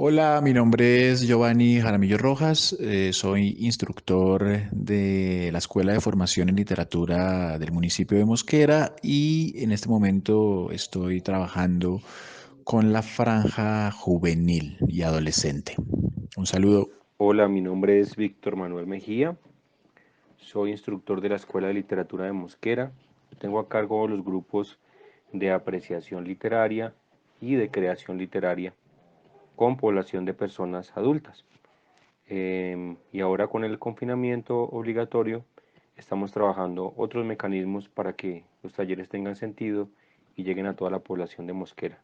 Hola, mi nombre es Giovanni Jaramillo Rojas, soy instructor de la Escuela de Formación en Literatura del municipio de Mosquera y en este momento estoy trabajando con la franja juvenil y adolescente. Un saludo. Hola, mi nombre es Víctor Manuel Mejía, soy instructor de la Escuela de Literatura de Mosquera. Tengo a cargo los grupos de apreciación literaria y de creación literaria con población de personas adultas. Y ahora con el confinamiento obligatorio estamos trabajando otros mecanismos para que los talleres tengan sentido y lleguen a toda la población de Mosquera.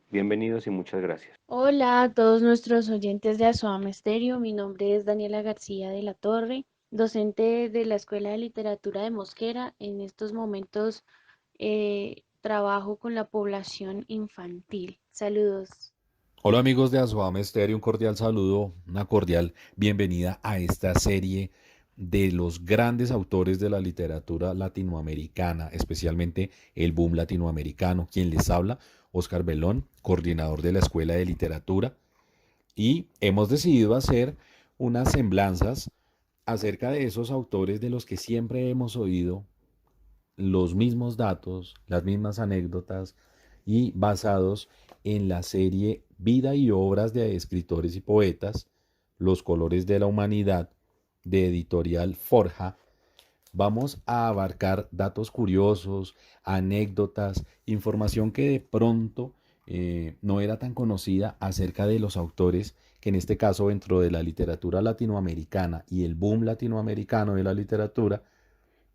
Bienvenidos y muchas gracias. Hola a todos nuestros oyentes de Asoam Estéreo. Mi nombre es Daniela García de la Torre, docente de la Escuela de Literatura de Mosquera. En estos momentos trabajo con la población infantil. Saludos. Hola amigos de Asoame Stereo, un cordial saludo, una cordial bienvenida a esta serie de los grandes autores de la literatura latinoamericana, especialmente el boom latinoamericano. Quien les habla, Oscar Belón, coordinador de la Escuela de Literatura, y hemos decidido hacer unas semblanzas acerca de esos autores de los que siempre hemos oído los mismos datos, las mismas anécdotas y basados en la serie Vida y obras de escritores y poetas, Los colores de la humanidad, de editorial Forja. Vamos a abarcar datos curiosos, anécdotas, información que de pronto no era tan conocida acerca de los autores que en este caso dentro de la literatura latinoamericana y el boom latinoamericano de la literatura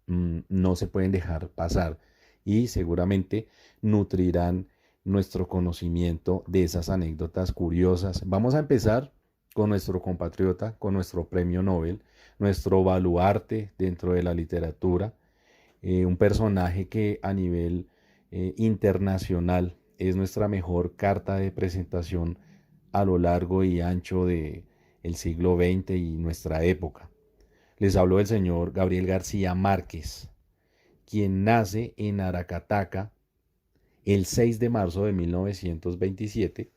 no se pueden dejar pasar y seguramente nutrirán nuestro conocimiento de esas anécdotas curiosas. Vamos a empezar con nuestro compatriota, con nuestro premio Nobel, nuestro baluarte dentro de la literatura, un personaje que a nivel internacional es nuestra mejor carta de presentación a lo largo y ancho de el siglo XX y nuestra época. Les hablo del señor Gabriel García Márquez, quien nace en Aracataca el 6 de marzo de 1927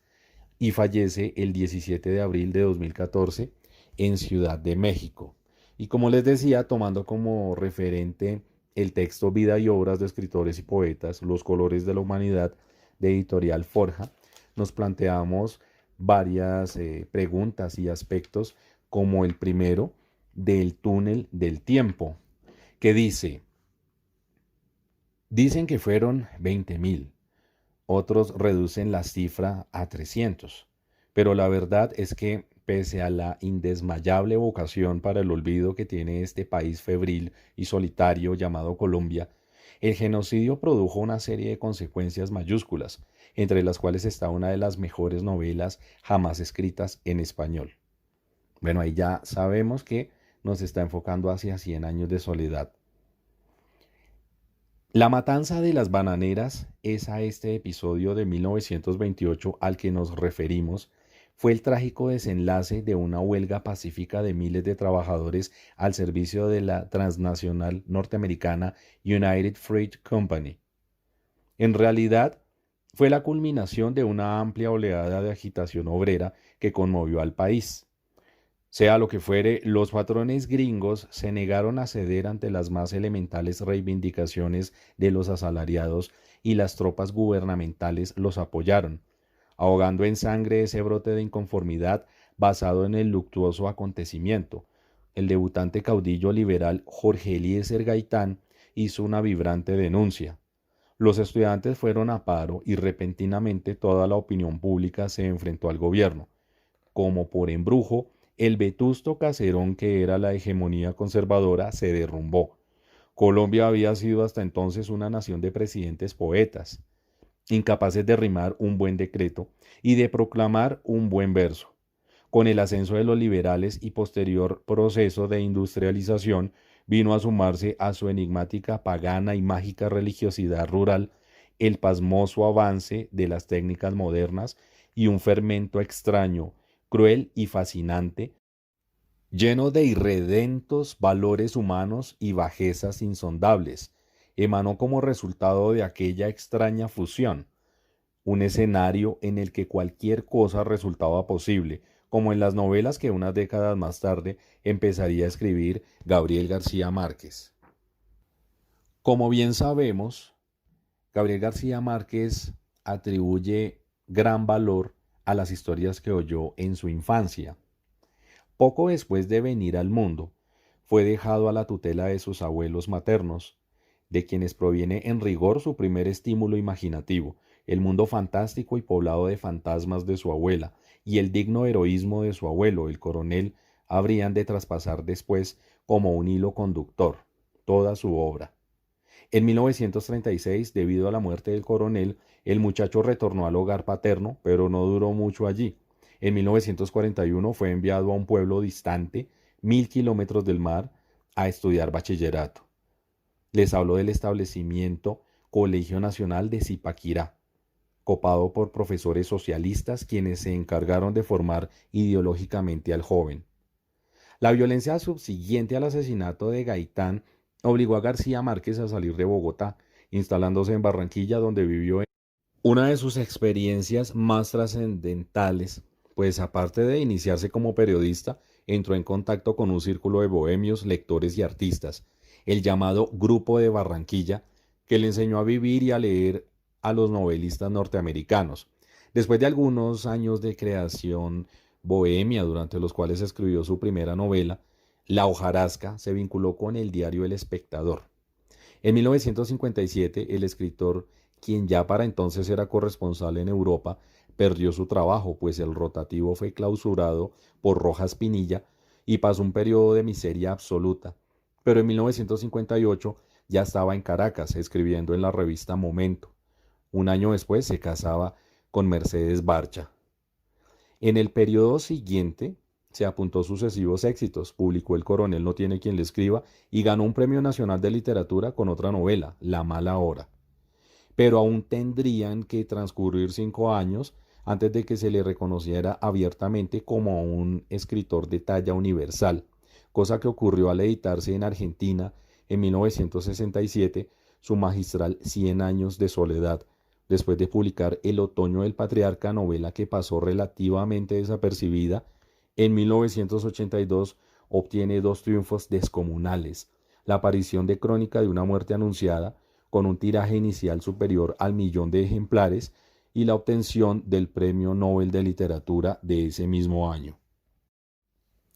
y fallece el 17 de abril de 2014 en Ciudad de México. Y como les decía, tomando como referente el texto Vida y obras de escritores y poetas, Los colores de la humanidad, de editorial Forja, nos planteamos varias preguntas y aspectos, como el primero del túnel del tiempo, que dicen que fueron 20.000, otros reducen la cifra a 300, pero la verdad es que pese a la indesmayable vocación para el olvido que tiene este país febril y solitario llamado Colombia, el genocidio produjo una serie de consecuencias mayúsculas, entre las cuales está una de las mejores novelas jamás escritas en español. Bueno, ahí ya sabemos que nos está enfocando hacia 100 años de soledad. La matanza de las bananeras es a este episodio de 1928 al que nos referimos. Fue el trágico desenlace de una huelga pacífica de miles de trabajadores al servicio de la transnacional norteamericana United Fruit Company. En realidad, fue la culminación de una amplia oleada de agitación obrera que conmovió al país. Sea lo que fuere, los patrones gringos se negaron a ceder ante las más elementales reivindicaciones de los asalariados y las tropas gubernamentales los apoyaron, ahogando en sangre ese brote de inconformidad basado en el luctuoso acontecimiento. El debutante caudillo liberal Jorge Eliezer Gaitán hizo una vibrante denuncia. Los estudiantes fueron a paro y repentinamente toda la opinión pública se enfrentó al gobierno. Como por embrujo, el vetusto caserón que era la hegemonía conservadora se derrumbó. Colombia había sido hasta entonces una nación de presidentes poetas, incapaces de rimar un buen decreto y de proclamar un buen verso. Con el ascenso de los liberales y posterior proceso de industrialización, vino a sumarse a su enigmática, pagana y mágica religiosidad rural el pasmoso avance de las técnicas modernas y un fermento extraño, cruel y fascinante, lleno de irredentos valores humanos y bajezas insondables, emanó como resultado de aquella extraña fusión un escenario en el que cualquier cosa resultaba posible, como en las novelas que unas décadas más tarde empezaría a escribir Gabriel García Márquez. Como bien sabemos, Gabriel García Márquez atribuye gran valor a las historias que oyó en su infancia. Poco después de venir al mundo, fue dejado a la tutela de sus abuelos maternos, de quienes proviene en rigor su primer estímulo imaginativo, el mundo fantástico y poblado de fantasmas de su abuela, y el digno heroísmo de su abuelo, el coronel, habrían de traspasar después como un hilo conductor toda su obra. En 1936, debido a la muerte del coronel, el muchacho retornó al hogar paterno, pero no duró mucho allí. En 1941 fue enviado a un pueblo distante, 1000 kilómetros del mar, a estudiar bachillerato. Les hablo del establecimiento Colegio Nacional de Zipaquirá, copado por profesores socialistas quienes se encargaron de formar ideológicamente al joven. La violencia subsiguiente al asesinato de Gaitán obligó a García Márquez a salir de Bogotá, instalándose en Barranquilla, donde vivió una de sus experiencias más trascendentales, pues aparte de iniciarse como periodista, entró en contacto con un círculo de bohemios, lectores y artistas, el llamado Grupo de Barranquilla, que le enseñó a vivir y a leer a los novelistas norteamericanos. Después de algunos años de creación bohemia, durante los cuales escribió su primera novela, La hojarasca, se vinculó con el diario El Espectador. En 1957, el escritor, quien ya para entonces era corresponsal en Europa, perdió su trabajo, pues el rotativo fue clausurado por Rojas Pinilla y pasó un periodo de miseria absoluta. Pero en 1958 ya estaba en Caracas, escribiendo en la revista Momento. Un año después se casaba con Mercedes Barcha. En el periodo siguiente se apuntó sucesivos éxitos, publicó El coronel no tiene quien le escriba y ganó un Premio Nacional de Literatura con otra novela, La mala hora. Pero aún tendrían que transcurrir 5 años antes de que se le reconociera abiertamente como un escritor de talla universal, cosa que ocurrió al editarse en Argentina en 1967 su magistral 100 años de soledad, después de publicar El otoño del patriarca, novela que pasó relativamente desapercibida. En 1982 obtiene 2 triunfos descomunales: la aparición de Crónica de una muerte anunciada, con un tiraje inicial superior al 1.000.000 de ejemplares, y la obtención del Premio Nobel de Literatura de ese mismo año.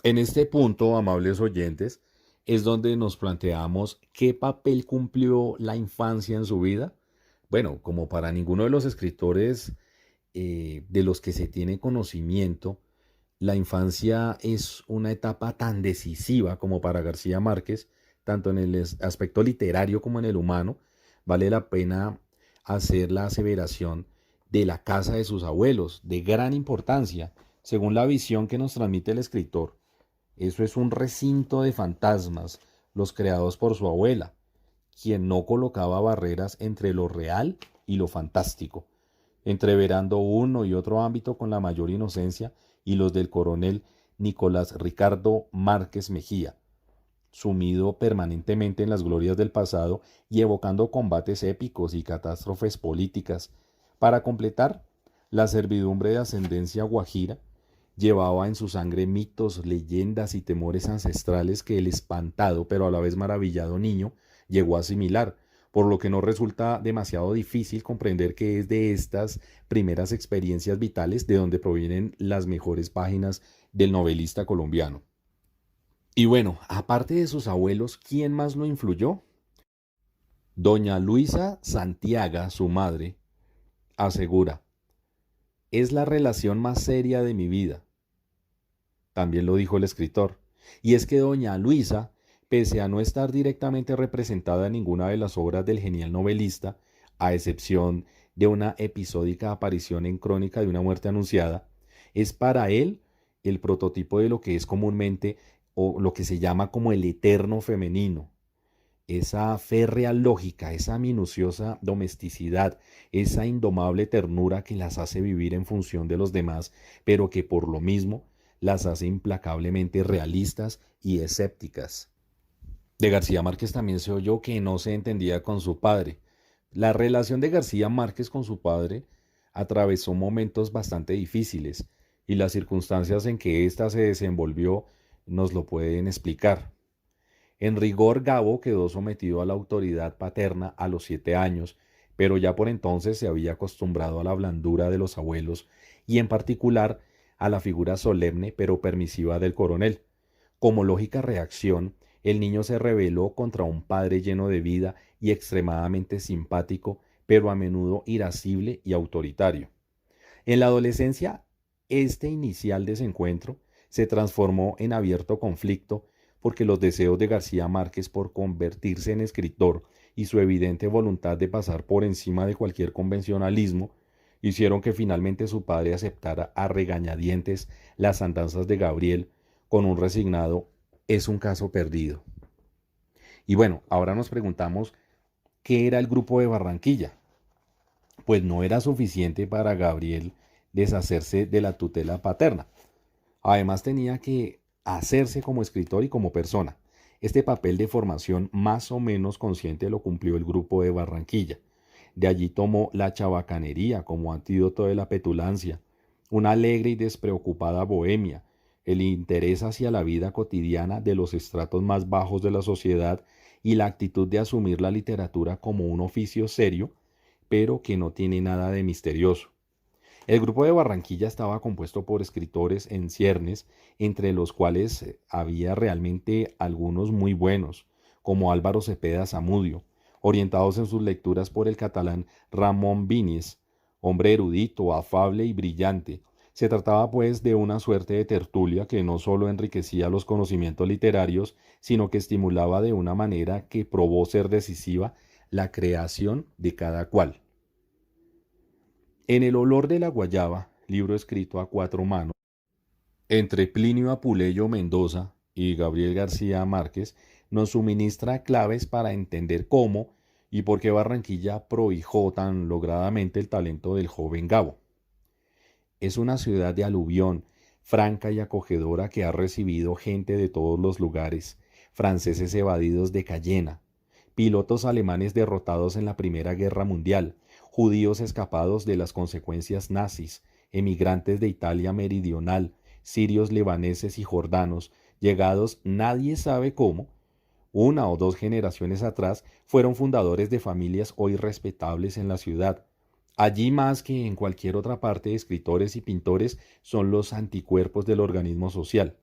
En este punto, amables oyentes, es donde nos planteamos qué papel cumplió la infancia en su vida. Bueno, como para ninguno de los escritores de los que se tiene conocimiento, la infancia es una etapa tan decisiva como para García Márquez, tanto en el aspecto literario como en el humano. Vale la pena hacer la aseveración de la casa de sus abuelos, de gran importancia, según la visión que nos transmite el escritor. Eso es un recinto de fantasmas, los creados por su abuela, quien no colocaba barreras entre lo real y lo fantástico, entreverando uno y otro ámbito con la mayor inocencia, y los del coronel Nicolás Ricardo Márquez Mejía, sumido permanentemente en las glorias del pasado y evocando combates épicos y catástrofes políticas. Para completar, la servidumbre de ascendencia guajira llevaba en su sangre mitos, leyendas y temores ancestrales que el espantado pero a la vez maravillado niño llegó a asimilar, por lo que no resulta demasiado difícil comprender que es de estas primeras experiencias vitales de donde provienen las mejores páginas del novelista colombiano. Y bueno, aparte de sus abuelos, ¿quién más lo influyó? Doña Luisa Santiaga, su madre, asegura: es la relación más seria de mi vida. También lo dijo el escritor. Y es que doña Luisa, pese a no estar directamente representada en ninguna de las obras del genial novelista, a excepción de una episódica aparición en Crónica de una muerte anunciada, es para él el prototipo de lo que es comúnmente o lo que se llama como el eterno femenino. Esa férrea lógica, esa minuciosa domesticidad, esa indomable ternura que las hace vivir en función de los demás, pero que por lo mismo las hace implacablemente realistas y escépticas. De García Márquez también se oyó que no se entendía con su padre. La relación de García Márquez con su padre atravesó momentos bastante difíciles y las circunstancias en que ésta se desenvolvió nos lo pueden explicar. En rigor, Gabo quedó sometido a la autoridad paterna a los 7 años, pero ya por entonces se había acostumbrado a la blandura de los abuelos y en particular a la figura solemne pero permisiva del coronel. Como lógica reacción, el niño se rebeló contra un padre lleno de vida y extremadamente simpático, pero a menudo irascible y autoritario. En la adolescencia, este inicial desencuentro se transformó en abierto conflicto porque los deseos de García Márquez por convertirse en escritor y su evidente voluntad de pasar por encima de cualquier convencionalismo hicieron que finalmente su padre aceptara a regañadientes las andanzas de Gabriel con un resignado "es un caso perdido". Y bueno, ahora nos preguntamos qué era el Grupo de Barranquilla. Pues no era suficiente para Gabriel deshacerse de la tutela paterna. Además tenía que hacerse como escritor y como persona. Este papel de formación más o menos consciente lo cumplió el Grupo de Barranquilla. De allí tomó la chabacanería como antídoto de la petulancia, una alegre y despreocupada bohemia, el interés hacia la vida cotidiana de los estratos más bajos de la sociedad y la actitud de asumir la literatura como un oficio serio, pero que no tiene nada de misterioso. El Grupo de Barranquilla estaba compuesto por escritores en ciernes, entre los cuales había realmente algunos muy buenos, como Álvaro Cepeda Zamudio, orientados en sus lecturas por el catalán Ramón Viñes, hombre erudito, afable y brillante. Se trataba pues de una suerte de tertulia que no sólo enriquecía los conocimientos literarios, sino que estimulaba de una manera que probó ser decisiva la creación de cada cual. En el olor de la guayaba, libro escrito a 4 manos, entre Plinio Apuleyo Mendoza y Gabriel García Márquez, nos suministra claves para entender cómo y por qué Barranquilla prohijó tan logradamente el talento del joven Gabo. Es una ciudad de aluvión, franca y acogedora que ha recibido gente de todos los lugares, franceses evadidos de Cayena, pilotos alemanes derrotados en la Primera Guerra Mundial, judíos escapados de las consecuencias nazis, emigrantes de Italia meridional, sirios, libaneses y jordanos, llegados nadie sabe cómo, 1 o 2 generaciones atrás, fueron fundadores de familias hoy respetables en la ciudad. Allí más que en cualquier otra parte, escritores y pintores son los anticuerpos del organismo social.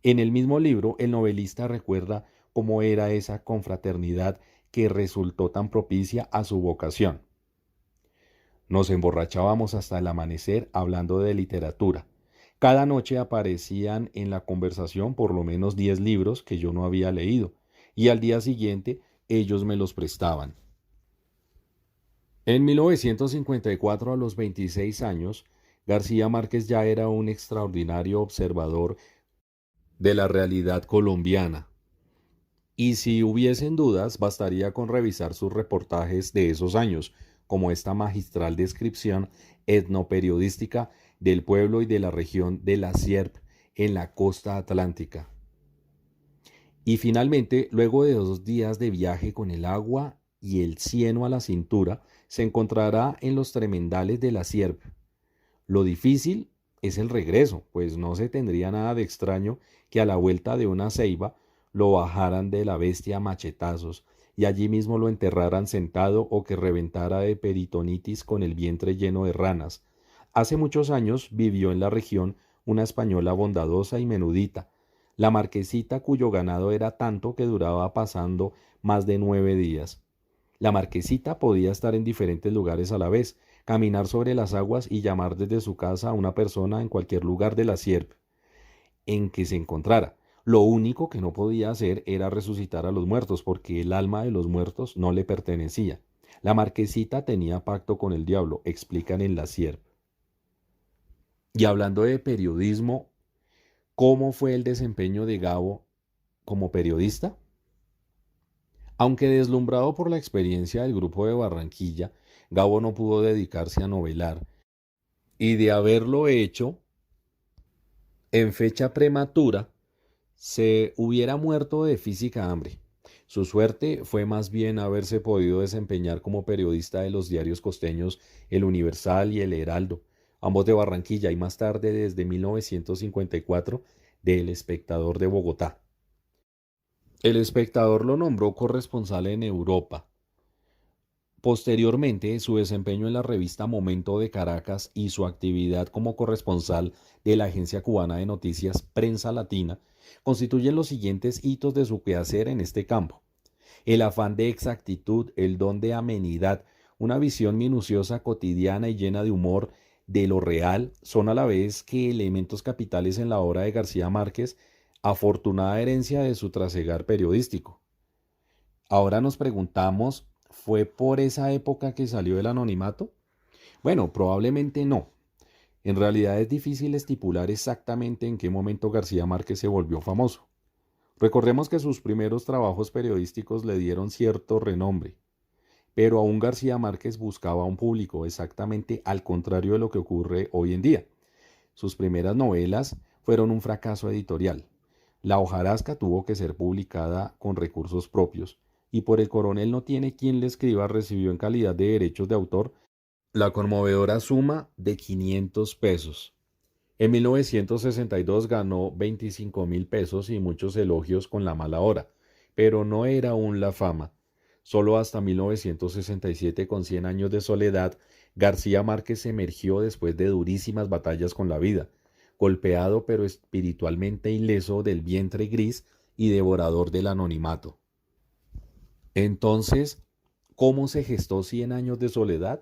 En el mismo libro, el novelista recuerda cómo era esa confraternidad que resultó tan propicia a su vocación. Nos emborrachábamos hasta el amanecer hablando de literatura. Cada noche aparecían en la conversación por lo menos 10 libros que yo no había leído, y al día siguiente ellos me los prestaban. En 1954, a los 26 años, García Márquez ya era un extraordinario observador de la realidad colombiana. Y si hubiesen dudas, bastaría con revisar sus reportajes de esos años, como esta magistral descripción etnoperiodística del pueblo y de la región de la Sierpe en la costa atlántica. Y finalmente, luego de 2 días de viaje con el agua y el cieno a la cintura, se encontrará en los tremendales de la Sierpe. Lo difícil es el regreso, pues no se tendría nada de extraño que a la vuelta de una ceiba lo bajaran de la bestia a machetazos y allí mismo lo enterraran sentado o que reventara de peritonitis con el vientre lleno de ranas. Hace muchos años vivió en la región una española bondadosa y menudita, la marquesita, cuyo ganado era tanto que duraba pasando más de 9 días. La marquesita podía estar en diferentes lugares a la vez, caminar sobre las aguas y llamar desde su casa a una persona en cualquier lugar de la sierpe en que se encontrara. Lo único que no podía hacer era resucitar a los muertos, porque el alma de los muertos no le pertenecía. La marquesita tenía pacto con el diablo, explican en la sierpe. Y hablando de periodismo, ¿cómo fue el desempeño de Gabo como periodista? Aunque deslumbrado por la experiencia del Grupo de Barranquilla, Gabo no pudo dedicarse a novelar, y de haberlo hecho en fecha prematura, se hubiera muerto de física hambre. Su suerte fue más bien haberse podido desempeñar como periodista de los diarios costeños El Universal y El Heraldo, ambos de Barranquilla, y más tarde desde 1954 de El Espectador de Bogotá. El Espectador lo nombró corresponsal en Europa. Posteriormente, su desempeño en la revista Momento de Caracas y su actividad como corresponsal de la agencia cubana de noticias Prensa Latina constituyen los siguientes hitos de su quehacer en este campo: el afán de exactitud, el don de amenidad, una visión minuciosa, cotidiana y llena de humor de lo real, son a la vez que elementos capitales en la obra de García Márquez, afortunada herencia de su trasegar periodístico. Ahora nos preguntamos, ¿fue por esa época que salió del anonimato? Bueno, probablemente no. En realidad es difícil estipular exactamente en qué momento García Márquez se volvió famoso. Recordemos que sus primeros trabajos periodísticos le dieron cierto renombre, pero aún García Márquez buscaba un público exactamente al contrario de lo que ocurre hoy en día. Sus primeras novelas fueron un fracaso editorial. La hojarasca tuvo que ser publicada con recursos propios, y por El Coronel no tiene quien le escriba recibió en calidad de derechos de autor la conmovedora suma de 500 pesos. En 1962 ganó 25.000 pesos y muchos elogios con La mala hora, pero no era aún la fama. Solo hasta 1967, con 100 años de soledad, García Márquez emergió después de durísimas batallas con la vida, golpeado pero espiritualmente ileso del vientre gris y devorador del anonimato. Entonces, ¿cómo se gestó 100 años de soledad?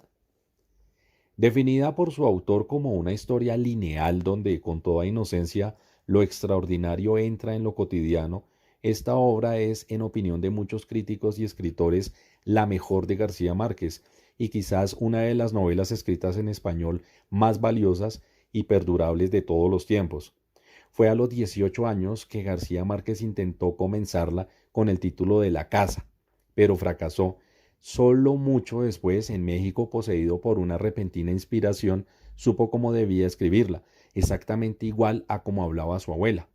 Definida por su autor como una historia lineal donde, con toda inocencia, lo extraordinario entra en lo cotidiano, esta obra es, en opinión de muchos críticos y escritores, la mejor de García Márquez y quizás una de las novelas escritas en español más valiosas y perdurables de todos los tiempos. Fue a los 18 años que García Márquez intentó comenzarla con el título de La Casa, pero fracasó. Solo mucho después, en México, poseído por una repentina inspiración, supo cómo debía escribirla, exactamente igual a como hablaba su abuela.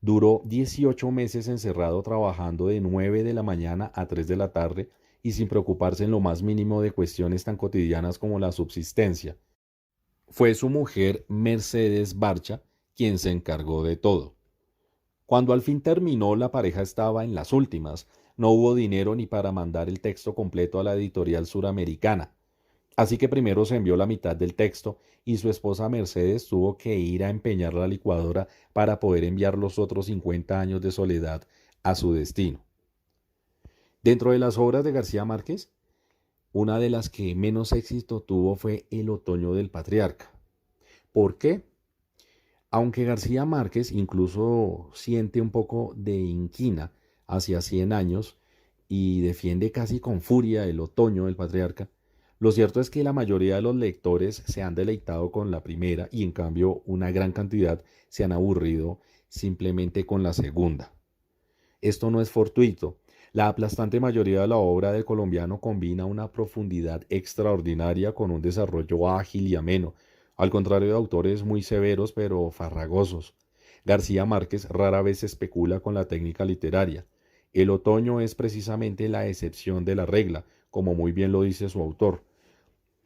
Duró 18 meses encerrado trabajando de 9 de la mañana a 3 de la tarde y sin preocuparse en lo más mínimo de cuestiones tan cotidianas como la subsistencia. Fue su mujer, Mercedes Barcha, quien se encargó de todo. Cuando al fin terminó, la pareja estaba en las últimas. No hubo dinero ni para mandar el texto completo a la editorial suramericana. Así que primero se envió la mitad del texto y su esposa Mercedes tuvo que ir a empeñar la licuadora para poder enviar los otros 50 años de soledad a su destino. Dentro de las obras de García Márquez, una de las que menos éxito tuvo fue El otoño del patriarca. ¿Por qué? Aunque García Márquez incluso siente un poco de inquina hacia 100 años y defiende casi con furia El otoño del patriarca, lo cierto es que la mayoría de los lectores se han deleitado con la primera y en cambio una gran cantidad se han aburrido simplemente con la segunda. Esto no es fortuito. La aplastante mayoría de la obra del colombiano combina una profundidad extraordinaria con un desarrollo ágil y ameno, al contrario de autores muy severos pero farragosos. García Márquez rara vez especula con la técnica literaria. El otoño es precisamente la excepción de la regla, como muy bien lo dice su autor.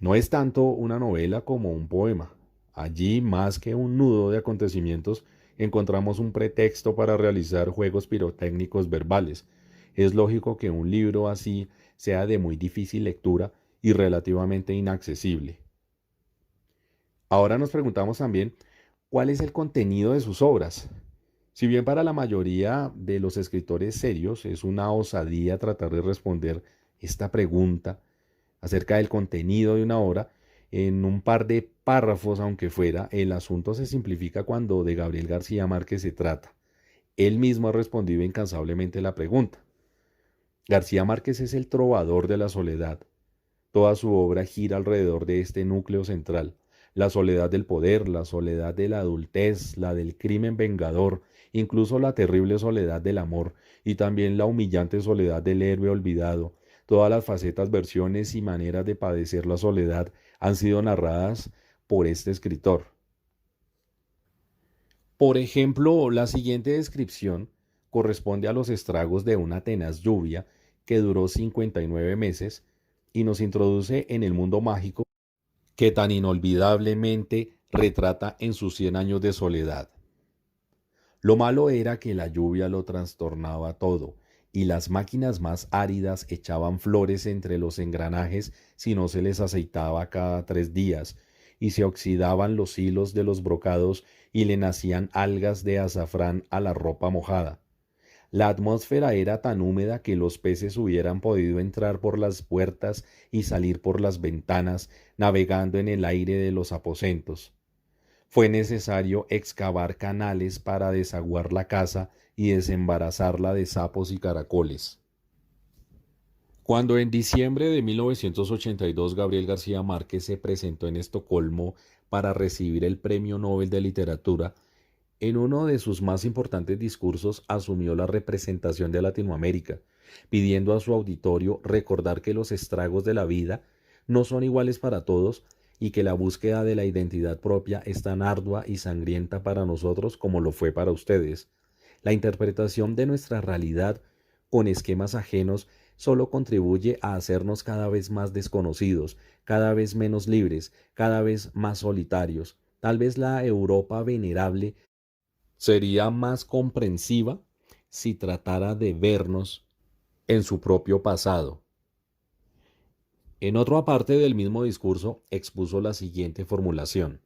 No es tanto una novela como un poema. Allí, más que un nudo de acontecimientos, encontramos un pretexto para realizar juegos pirotécnicos verbales. Es lógico que un libro así sea de muy difícil lectura y relativamente inaccesible. Ahora nos preguntamos también, ¿cuál es el contenido de sus obras? Si bien para la mayoría de los escritores serios es una osadía tratar de responder esta pregunta acerca del contenido de una obra, en un par de párrafos, aunque fuera, el asunto se simplifica cuando de Gabriel García Márquez se trata. Él mismo ha respondido incansablemente la pregunta. García Márquez es el trovador de la soledad. Toda su obra gira alrededor de este núcleo central: la soledad del poder, la soledad de la adultez, la del crimen vengador, incluso la terrible soledad del amor y también la humillante soledad del héroe olvidado. Todas las facetas, versiones y maneras de padecer la soledad han sido narradas por este escritor. Por ejemplo, la siguiente descripción corresponde a los estragos de una tenaz lluvia que duró 59 meses y nos introduce en el mundo mágico que tan inolvidablemente retrata en sus 100 años de soledad. Lo malo era que la lluvia lo trastornaba todo, y las máquinas más áridas echaban flores entre los engranajes si no se les aceitaba cada 3 días, y se oxidaban los hilos de los brocados y le nacían algas de azafrán a la ropa mojada. La atmósfera era tan húmeda que los peces hubieran podido entrar por las puertas y salir por las ventanas, navegando en el aire de los aposentos. Fue necesario excavar canales para desaguar la casa y desembarazarla de sapos y caracoles. Cuando en diciembre de 1982 Gabriel García Márquez se presentó en Estocolmo para recibir el Premio Nobel de Literatura, en uno de sus más importantes discursos asumió la representación de Latinoamérica, pidiendo a su auditorio recordar que los estragos de la vida no son iguales para todos y que la búsqueda de la identidad propia es tan ardua y sangrienta para nosotros como lo fue para ustedes. La interpretación de nuestra realidad con esquemas ajenos solo contribuye a hacernos cada vez más desconocidos, cada vez menos libres, cada vez más solitarios. Tal vez la Europa venerable sería más comprensiva si tratara de vernos en su propio pasado. En otra parte del mismo discurso expuso la siguiente formulación: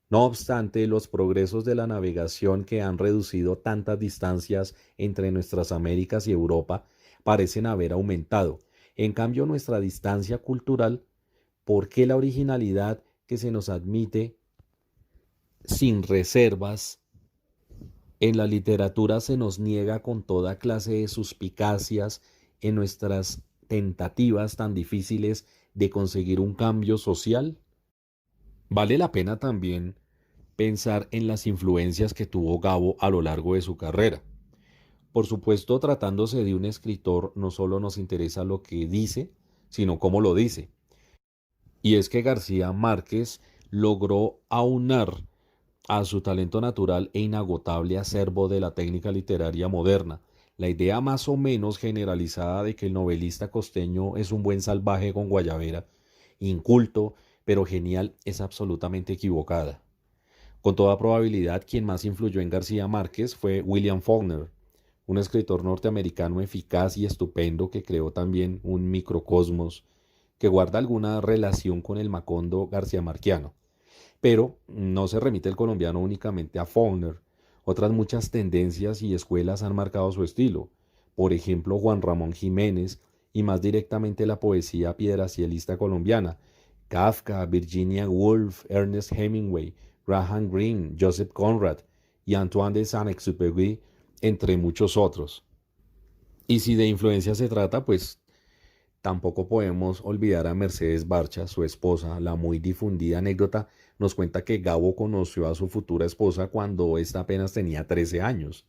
no obstante los progresos de la navegación que han reducido tantas distancias entre nuestras Américas y Europa parecen haber aumentado. En cambio, nuestra distancia cultural, ¿por qué la originalidad que se nos admite sin reservas en la literatura se nos niega con toda clase de suspicacias en nuestras tentativas tan difíciles de conseguir un cambio social? Vale la pena también pensar en las influencias que tuvo Gabo a lo largo de su carrera. Por supuesto, tratándose de un escritor, no solo nos interesa lo que dice, sino cómo lo dice. Y es que García Márquez logró aunar a su talento natural e inagotable acervo de la técnica literaria moderna la idea más o menos generalizada de que el novelista costeño es un buen salvaje con guayabera, inculto, pero genial, es absolutamente equivocada. Con toda probabilidad, quien más influyó en García Márquez fue William Faulkner, un escritor norteamericano eficaz y estupendo que creó también un microcosmos que guarda alguna relación con el Macondo garciamarquiano. Pero no se remite el colombiano únicamente a Faulkner. Otras muchas tendencias y escuelas han marcado su estilo. Por ejemplo, Juan Ramón Jiménez y más directamente la poesía piedracielista colombiana. Kafka, Virginia Woolf, Ernest Hemingway, Graham Greene, Joseph Conrad y Antoine de Saint-Exupéry, entre muchos otros. Y si de influencia se trata, pues tampoco podemos olvidar a Mercedes Barcha, su esposa. La muy difundida anécdota nos cuenta que Gabo conoció a su futura esposa cuando ésta apenas tenía 13 años.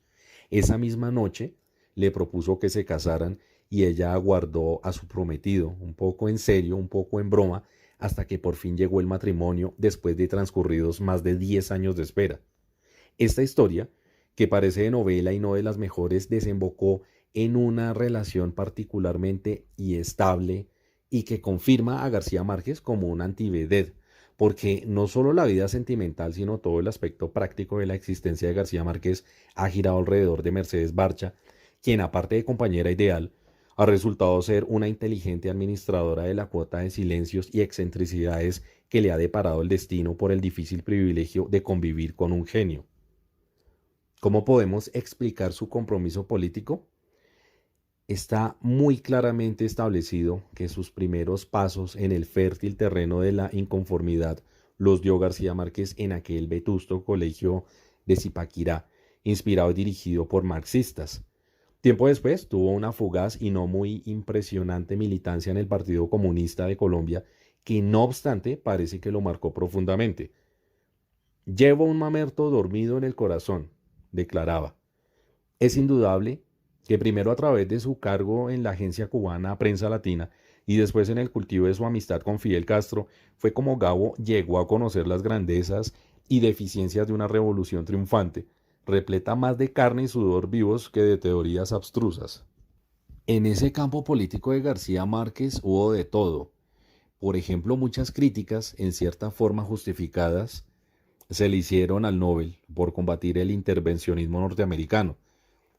Esa misma noche le propuso que se casaran y ella aguardó a su prometido, un poco en serio, un poco en broma, hasta que por fin llegó el matrimonio después de transcurridos más de 10 años de espera. Esta historia, que parece de novela y no de las mejores, desembocó en una relación particularmente y estable y que confirma a García Márquez como un antivedette, porque no solo la vida sentimental, sino todo el aspecto práctico de la existencia de García Márquez ha girado alrededor de Mercedes Barcha, quien aparte de compañera ideal, ha resultado ser una inteligente administradora de la cuota de silencios y excentricidades que le ha deparado el destino por el difícil privilegio de convivir con un genio. ¿Cómo podemos explicar su compromiso político? Está muy claramente establecido que sus primeros pasos en el fértil terreno de la inconformidad los dio García Márquez en aquel vetusto colegio de Zipaquirá, inspirado y dirigido por marxistas. Tiempo después tuvo una fugaz y no muy impresionante militancia en el Partido Comunista de Colombia, que no obstante parece que lo marcó profundamente. «Llevo un mamerto dormido en el corazón», declaraba. Es indudable que primero a través de su cargo en la agencia cubana Prensa Latina y después en el cultivo de su amistad con Fidel Castro, fue como Gabo llegó a conocer las grandezas y deficiencias de una revolución triunfante, repleta más de carne y sudor vivos que de teorías abstrusas. En ese campo político de García Márquez hubo de todo. Por ejemplo, muchas críticas, en cierta forma justificadas, se le hicieron al Nobel por combatir el intervencionismo norteamericano,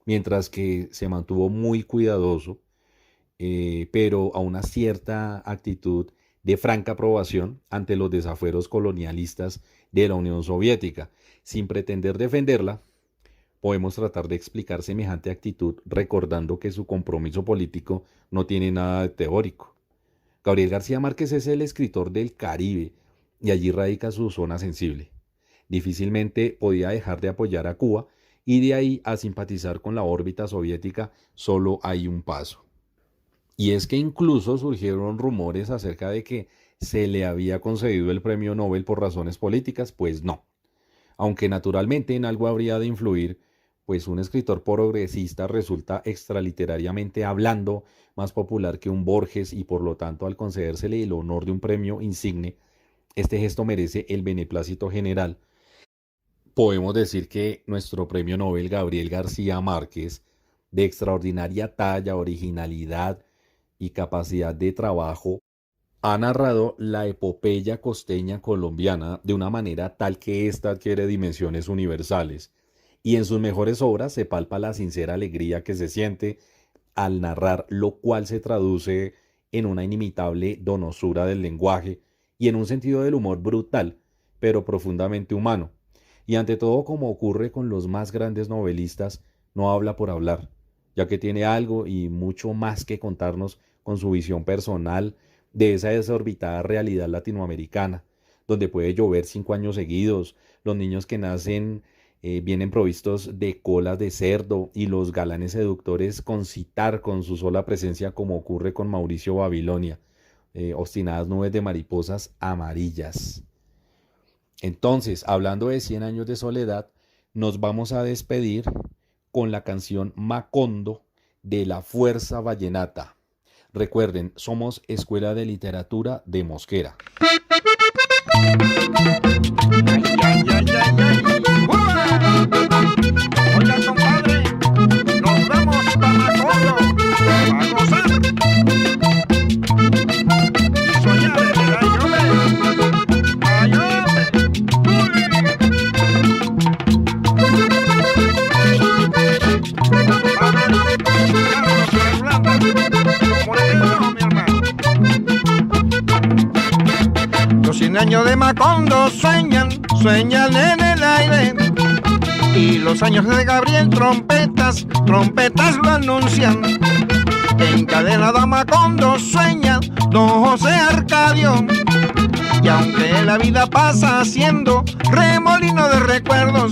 mientras que se mantuvo muy cuidadoso, pero a una cierta actitud de franca aprobación ante los desafueros colonialistas de la Unión Soviética. Sin pretender defenderla, podemos tratar de explicar semejante actitud recordando que su compromiso político no tiene nada de teórico. Gabriel García Márquez es el escritor del Caribe y allí radica su zona sensible. Difícilmente podía dejar de apoyar a Cuba y de ahí a simpatizar con la órbita soviética solo hay un paso. Y es que incluso surgieron rumores acerca de que se le había concedido el premio Nobel por razones políticas, pues no. Aunque naturalmente en algo habría de influir, pues un escritor progresista resulta extraliterariamente hablando más popular que un Borges y por lo tanto al concedérsele el honor de un premio insigne, este gesto merece el beneplácito general. Podemos decir que nuestro premio Nobel Gabriel García Márquez, de extraordinaria talla, originalidad y capacidad de trabajo, ha narrado la epopeya costeña colombiana de una manera tal que ésta adquiere dimensiones universales, y en sus mejores obras se palpa la sincera alegría que se siente al narrar, lo cual se traduce en una inimitable donosura del lenguaje y en un sentido del humor brutal, pero profundamente humano. Y ante todo, como ocurre con los más grandes novelistas, no habla por hablar, ya que tiene algo y mucho más que contarnos con su visión personal de esa desorbitada realidad latinoamericana, donde puede llover 5 años seguidos, los niños que nacen vienen provistos de colas de cerdo y los galanes seductores concitar con su sola presencia, como ocurre con Mauricio Babilonia, obstinadas nubes de mariposas amarillas. Entonces, hablando de 100 años de soledad, nos vamos a despedir con la canción Macondo de La Fuerza Vallenata. Recuerden, somos Escuela de Literatura de Mosquera. Ay, ay, ay, ay, ay. Oiga, compadre, nos vamos para Macondo a gozar y soñar en el ayote. Ayote. Los 100 años de Macondo sueñan en el aire. Y los años de Gabriel trompetas lo anuncian. Encadenado a Macondo sueña don José Arcadio. Y aunque la vida pasa haciendo remolino de recuerdos,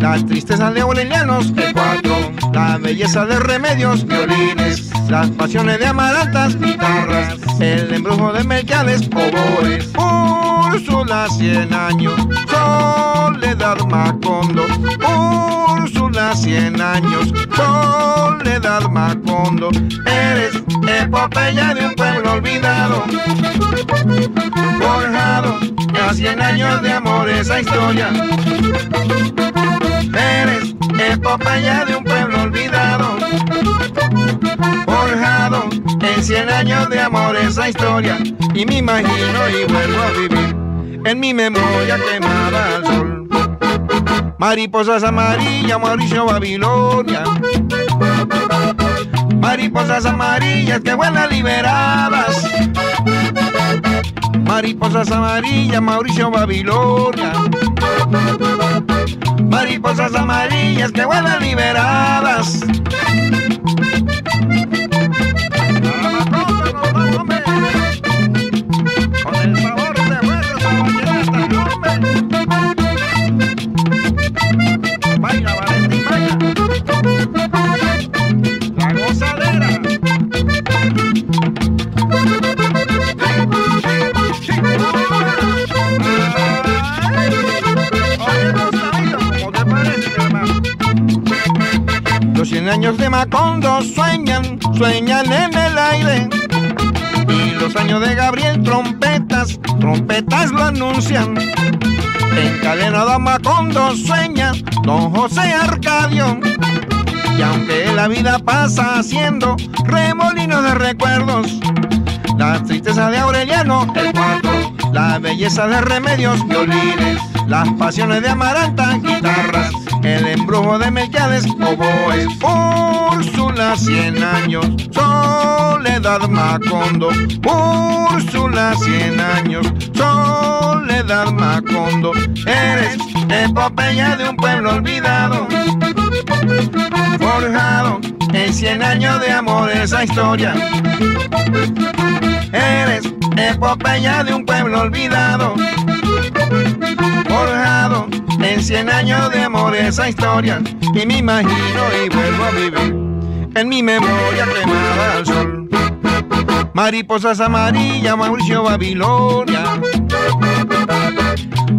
las tristezas de aurelianos, el cuatro, la belleza de remedios, violines, las pasiones de amarantas, guitarras, el embrujo de Melquiades, oboes, Úrsula 100 años, soledad Macondo, Úrsula 100 años, soledad Macondo, eres epopeya de un pueblo olvidado, forjado a 100 años de amor esa historia. Eres epopeya de un pueblo olvidado, forjado en 100 años de amor esa historia. Y me imagino y vuelvo a vivir en mi memoria quemada al sol. Mariposas amarillas, Mauricio Babilonia. Mariposas amarillas que vuelan liberadas. Mariposas amarillas, Mauricio Babilonia. Mariposas amarillas que vuelan liberadas. Con el sabor de huesos a vallenata, hombre. Baila, Valentín, baila. La gozadera. Los 100 años de Macondo sueñan en el aire. Y los años de Gabriel trompetas lo anuncian. encadenado a Macondo sueña don José Arcadio. Y aunque la vida pasa haciendo remolinos de recuerdos, la tristeza de Aureliano el cuarto, la belleza de Remedios violines, las pasiones de Amaranta guitarras, el embrujo de Melquiades oboes, Úrsula 100 años, Soledad Macondo, Úrsula 100 años, Soledad Macondo, eres epopeya de un pueblo olvidado, forjado en 100 años de amor esa historia. Eres epopeya de un pueblo olvidado, forjado en 100 años de amor esa historia. Y me imagino y vuelvo a vivir en mi memoria quemada al sol. Mariposas amarillas, Mauricio Babilonia.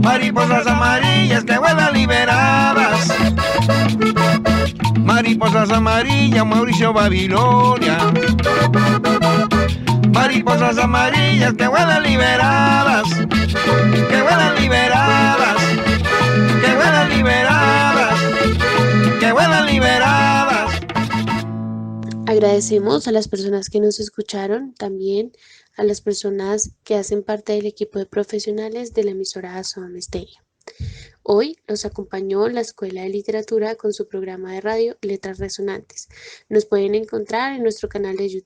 Mariposas amarillas que vuelan liberadas. Mariposas amarillas, Mauricio Babilonia. Mariposas amarillas que vuelan liberadas, que vuelan liberadas, que vuelan liberadas, que vuelan liberadas. Agradecemos a las personas que nos escucharon, también a las personas que hacen parte del equipo de profesionales de la emisora Asoam Estéreo. Hoy nos acompañó la Escuela de Literatura con su programa de radio Letras Resonantes. Nos pueden encontrar en nuestro canal de YouTube